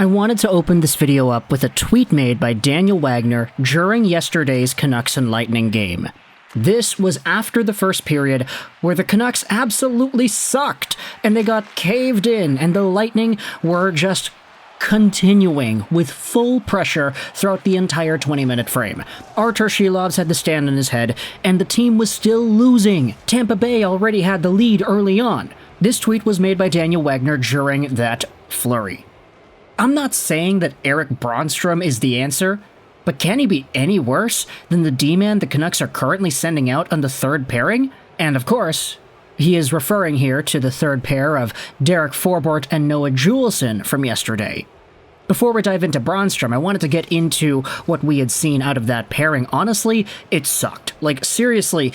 I wanted to open this video up with a tweet made by Daniel Wagner during yesterday's Canucks and Lightning game. This was after the first period, where the Canucks absolutely sucked, and they got caved in, and the Lightning were just continuing with full pressure throughout the entire 20-minute frame. Artur Shilov's had the stand on his head, and the team was still losing. Tampa Bay already had the lead early on. This tweet was made by Daniel Wagner during that flurry. I'm not saying that Erik Brannstrom is the answer, but can he be any worse than the D-man the Canucks are currently sending out on the third pairing? And of course, he is referring here to the third pair of Derek Forbort and Noah Juulsen from yesterday. Before we dive into Brannstrom, I wanted to get into what we had seen out of that pairing. Honestly, it sucked. Like, seriously,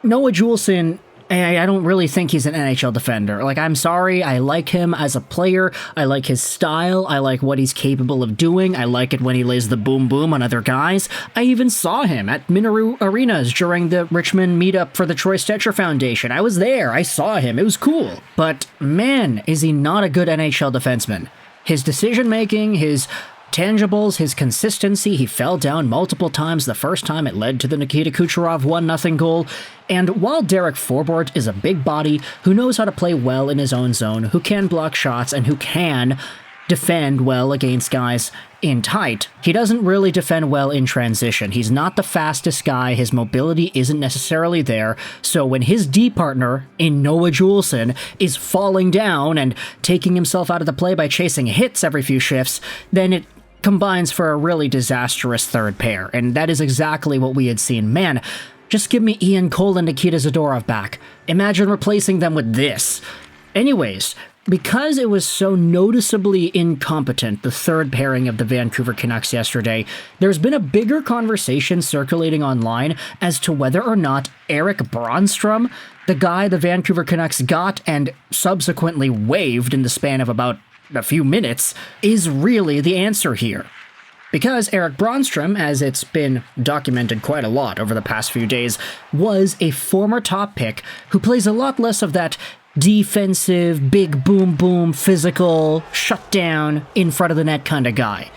Noah Juulsen, I don't really think he's an NHL defender. Like, I'm sorry, I like him as a player, I like his style, I like what he's capable of doing, I like it when he lays the boom boom on other guys. I even saw him at Minoru Arenas during the Richmond meetup for the Troy Stecher Foundation. I was there, I saw him, it was cool. But man, is he not a good NHL defenseman. His decision-making, his tangibles, his consistency, he fell down multiple times the first time it led to the Nikita Kucherov 1-0 goal. And while Derek Forbort is a big body who knows how to play well in his own zone, who can block shots, and who can defend well against guys in tight, he doesn't really defend well in transition. He's not the fastest guy, his mobility isn't necessarily there, so when his D partner in Noah Juulsen is falling down and taking himself out of the play by chasing hits every few shifts, then it combines for a really disastrous third pair, and that is exactly what we had seen. Man, just give me Ian Cole and Nikita Zadorov back. Imagine replacing them with this. Anyways, because it was so noticeably incompetent, the third pairing of the Vancouver Canucks yesterday, there's been a bigger conversation circulating online as to whether or not Erik Brannstrom, the guy the Vancouver Canucks got and subsequently waived in the span of about a few minutes, is really the answer here. Because Erik Brannstrom, as it's been documented quite a lot over the past few days, was a former top pick who plays a lot less of that defensive, big boom boom, physical, shut down, in front of the net kind of guy.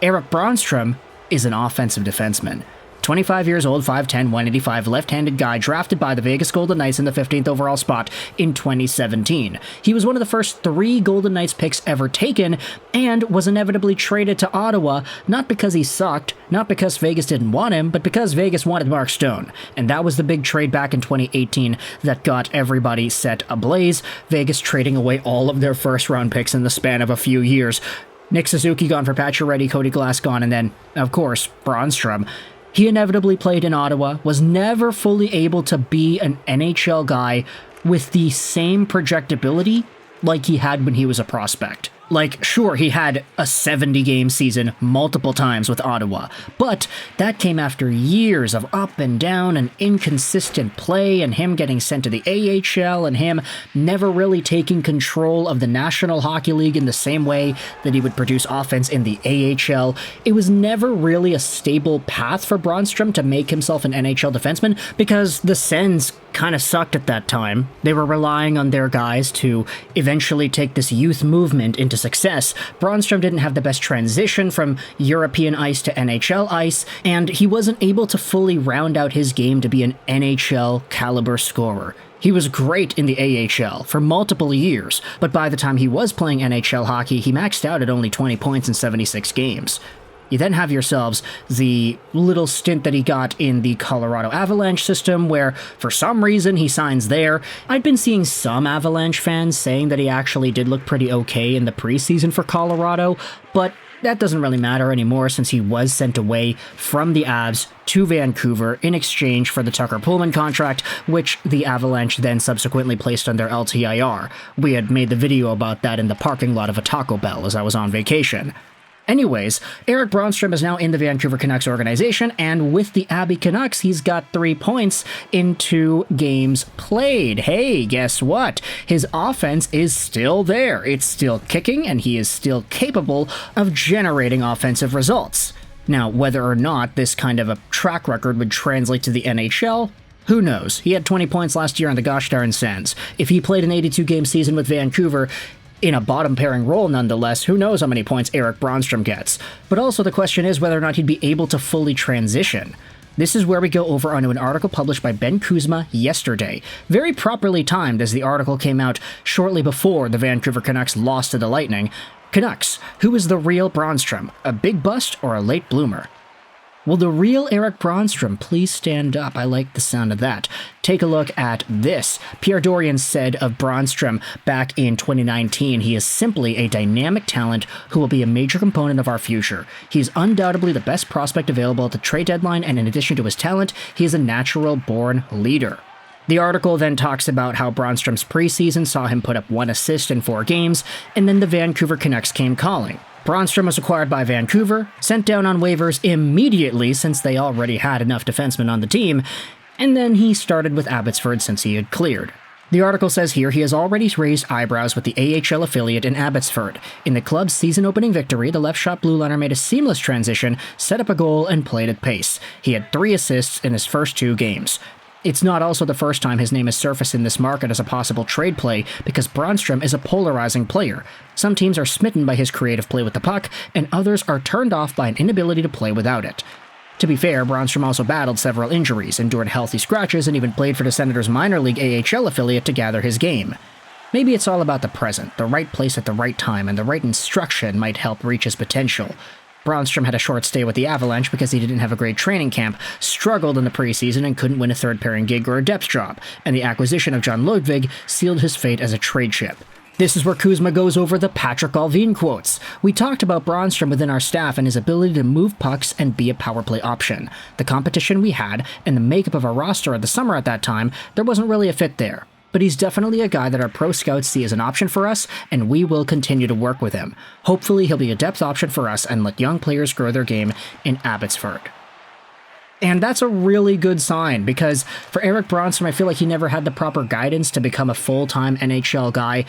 Erik Brannstrom is an offensive defenseman. 25 years old, 5'10", 185, left-handed guy, drafted by the Vegas Golden Knights in the 15th overall spot in 2017. He was one of the first 3 Golden Knights picks ever taken, and was inevitably traded to Ottawa, not because he sucked, not because Vegas didn't want him, but because Vegas wanted Mark Stone. And that was the big trade back in 2018 that got everybody set ablaze, Vegas trading away all of their first-round picks in the span of a few years. Nick Suzuki gone for Pacioretty, Cody Glass gone, and then, of course, Brannstrom. He inevitably played in Ottawa, was never fully able to be an NHL guy with the same projectability like he had when he was a prospect. Like, sure, he had a 70-game season multiple times with Ottawa, but that came after years of up and down and inconsistent play, and him getting sent to the AHL, and him never really taking control of the National Hockey League in the same way that he would produce offense in the AHL. It was never really a stable path for Brannstrom to make himself an NHL defenseman, because the Sens kind of sucked at that time. They were relying on their guys to eventually take this youth movement into success. Brannstrom didn't have the best transition from European ice to NHL ice, and he wasn't able to fully round out his game to be an NHL caliber scorer. He was great in the AHL for multiple years, but by the time he was playing NHL hockey, he maxed out at only 20 points in 76 games. You then have yourselves the little stint that he got in the Colorado Avalanche system, where for some reason he signs there. I'd been seeing some Avalanche fans saying that he actually did look pretty okay in the preseason for Colorado, but that doesn't really matter anymore since he was sent away from the Avs to Vancouver in exchange for the Tucker Pullman contract, which the Avalanche then subsequently placed on their LTIR. We had made the video about that in the parking lot of a Taco Bell as I was on vacation. Anyways, Erik Brannstrom is now in the Vancouver Canucks organization, and with the Abby Canucks, he's got 3 points in 2 games played. Hey, guess what? His offense is still there. It's still kicking, and he is still capable of generating offensive results. Now, whether or not this kind of a track record would translate to the NHL, who knows? He had 20 points last year on the gosh darn Sens. If he played an 82-game season with Vancouver, In a bottom pairing role nonetheless, who knows how many points Erik Brannstrom gets. But also the question is whether or not he'd be able to fully transition. This is where we go over onto an article published by Ben Kuzma yesterday, very properly timed as the article came out shortly before the Vancouver Canucks lost to the Lightning. Canucks, who is the real Brannstrom, a big bust or a late bloomer? Will the real Erik Brannstrom please stand up? I like the sound of that. Take a look at this. Pierre Dorion said of Brannstrom back in 2019, he is simply a dynamic talent who will be a major component of our future. He is undoubtedly the best prospect available at the trade deadline, and in addition to his talent, he is a natural-born leader. The article then talks about how Brannstrom's preseason saw him put up 1 assist in 4 games, and then the Vancouver Canucks came calling. Brannstrom was acquired by Vancouver, sent down on waivers immediately since they already had enough defensemen on the team, and then he started with Abbotsford since he had cleared. The article says here he has already raised eyebrows with the AHL affiliate in Abbotsford. In the club's season-opening victory, the left-shot blue liner made a seamless transition, set up a goal, and played at pace. He had 3 assists in his first 2 games. It's not also the first time his name has surfaced in this market as a possible trade play, because Brannstrom is a polarizing player. Some teams are smitten by his creative play with the puck, and others are turned off by an inability to play without it. To be fair, Brannstrom also battled several injuries, endured healthy scratches, and even played for the Senators' minor league AHL affiliate to gather his game. Maybe it's all about the present, the right place at the right time, and the right instruction might help reach his potential. Brannstrom had a short stay with the Avalanche because he didn't have a great training camp, struggled in the preseason, and couldn't win a third-pairing gig or a depth job, and the acquisition of John Ludwig sealed his fate as a trade chip. This is where Kuzma goes over the Patrick Allvin quotes. We talked about Brannstrom within our staff and his ability to move pucks and be a power play option. The competition we had and the makeup of our roster at the summer at that time, there wasn't really a fit there. But he's definitely a guy that our pro scouts see as an option for us, and we will continue to work with him. Hopefully he'll be a depth option for us and let young players grow their game in Abbotsford. And that's a really good sign, because for Erik Brannstrom, I feel like he never had the proper guidance to become a full-time NHL guy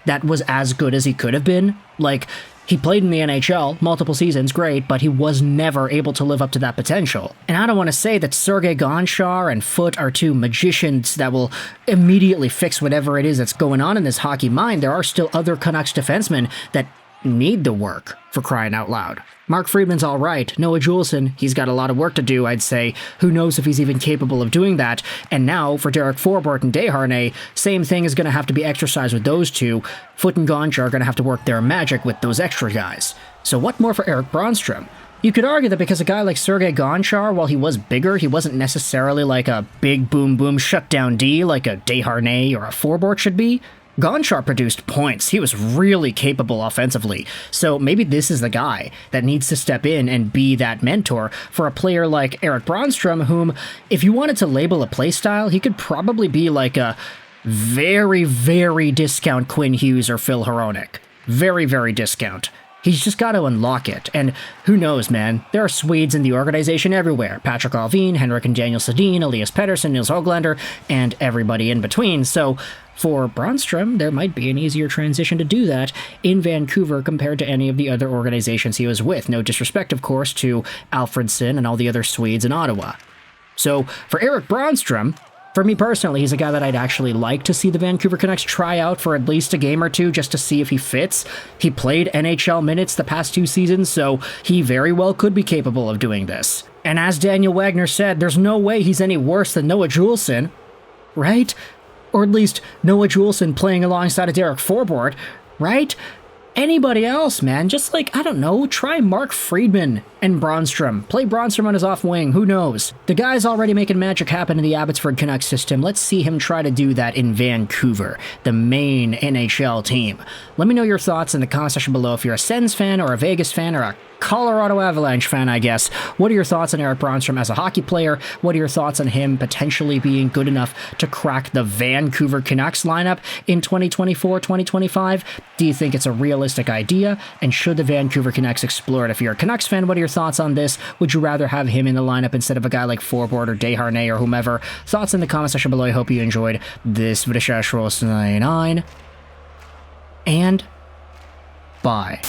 that was as good as he could have been. Like, he played in the NHL, multiple seasons, great, but he was never able to live up to that potential. And I don't want to say that Sergei Gonchar and Foote are 2 magicians that will immediately fix whatever it is that's going on in this hockey mind. There are still other Canucks defensemen that need the work, for crying out loud. Mark Friedman's all right. Noah Juleson, he's got a lot of work to do, I'd say. Who knows if he's even capable of doing that? And now, for Derek Forbort and Desharnais, same thing is going to have to be exercised with those 2. Foote and Gonchar are going to have to work their magic with those extra guys. So what more for Erik Brannstrom? You could argue that because a guy like Sergei Gonchar, while he was bigger, he wasn't necessarily like a big boom-boom shutdown D like a Desharnais or a Forbort should be. Gonchar produced points. He was really capable offensively. So maybe this is the guy that needs to step in and be that mentor for a player like Erik Brannstrom, whom, if you wanted to label a playstyle, he could probably be like a very, very discount Quinn Hughes or Phil Hronek. Very, very discount. He's just got to unlock it, and who knows, man? There are Swedes in the organization everywhere. Patrick Allvin, Henrik and Daniel Sedin, Elias Pettersson, Nils Höglander, and everybody in between. So for Brannstrom, there might be an easier transition to do that in Vancouver compared to any of the other organizations he was with. No disrespect, of course, to Alfredsson and all the other Swedes in Ottawa. So for Erik Brannstrom, for me personally, he's a guy that I'd actually like to see the Vancouver Canucks try out for at least a game or 2 just to see if he fits. He played NHL minutes the past 2 seasons, so he very well could be capable of doing this. And as Daniel Wagner said, there's no way he's any worse than Noah Juleson, right? Or at least Noah Juleson playing alongside of Derek Forbort, right? Anybody else, man, just like, I don't know, try Mark Friedman and Brannstrom. Play Brannstrom on his off wing, who knows? The guy's already making magic happen in the Abbotsford Canucks system. Let's see him try to do that in Vancouver, the main NHL team. Let me know your thoughts in the comment section below if you're a Sens fan or a Vegas fan or a Colorado Avalanche fan, I guess. What are your thoughts on Erik Brannstrom as a hockey player? What are your thoughts on him potentially being good enough to crack the Vancouver Canucks lineup in 2024-2025? Do you think it's a realistic idea? And should the Vancouver Canucks explore it? If you're a Canucks fan, what are your thoughts on this? Would you rather have him in the lineup instead of a guy like Forbort or Desharnais or whomever? Thoughts in the comment section below. I hope you enjoyed this video. And bye.